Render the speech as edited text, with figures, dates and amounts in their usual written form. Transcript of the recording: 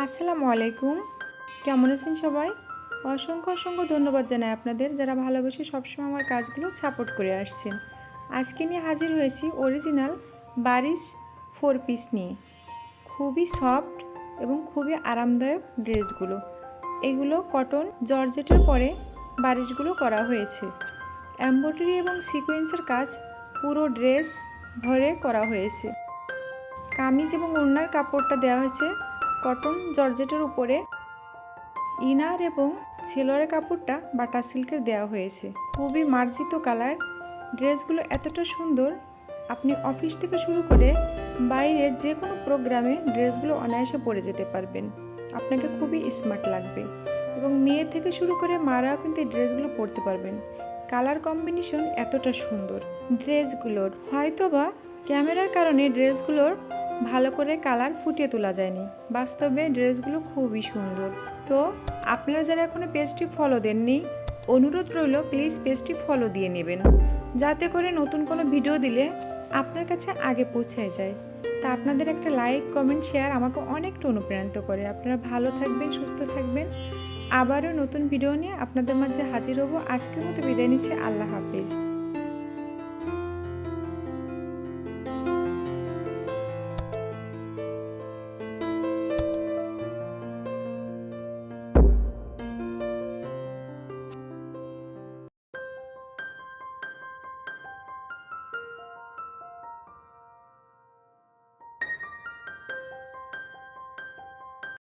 আসসালামু আলাইকুম। কেমন আছেন সবাই? অসংখ্য অসংখ্য ধন্যবাদ জানাই আপনাদের যারা ভালোবেসে সবসময় আমার কাজগুলো সাপোর্ট করে আসছেন। আজকে নিয়ে হাজির হয়েছি অরিজিনাল বারিশ 4 পিস নিয়ে। খুবই সফট এবং খুবই আরামদায়ক ড্রেসগুলো। এগুলো কটন জর্জেটের পরে বারিশগুলো করা হয়েছে। এমব্রয়ডারি এবং সিকোয়েন্সের কাজ পুরো ড্রেস ভরে করা হয়েছে। কামিজ এবং ওড়নার কাপড়টা দেওয়া হয়েছে কটন জর্জেটের উপরে। ইনার এবং সেলোয়ারের কাপড়টা বাটা সিল্কের দেওয়া হয়েছে। খুবই মার্জিত কালার। ড্রেসগুলো এতটা সুন্দর, আপনি অফিস থেকে শুরু করে বাইরে যে কোনো প্রোগ্রামে ড্রেসগুলো অনায়াসে পরে যেতে পারবেন। আপনাকে খুবই স্মার্ট লাগবে এবং মেয়ে থেকে শুরু করে মারাও কিন্তু এই ড্রেসগুলো পরতে পারবেন। কালার কম্বিনেশন এতটা সুন্দর ড্রেসগুলোর, হয়তোবা ক্যামেরার কারণে ড্রেসগুলোর ভালো করে কালার ফুটিয়ে তোলা যায়নি। বাস্তবে ড্রেসগুলো খুবই সুন্দর। তো আপনারা যারা এখনও পেজটি ফলো দেননি, অনুরোধ রইল প্লিজ পেজটি ফলো দিয়ে নেবেন, যাতে করে নতুন কোনো ভিডিও দিলে আপনার কাছে আগে পৌঁছায় যায়। তা আপনাদের একটা লাইক কমেন্ট শেয়ার আমাকে অনেকটা অনুপ্রাণিত করে। আপনারা ভালো থাকবেন, সুস্থ থাকবেন। আবারও নতুন ভিডিও নিয়ে আপনাদের মাঝে হাজির হব। আজকের মতো বিদায় নিচ্ছি। আল্লাহ হাফেজ।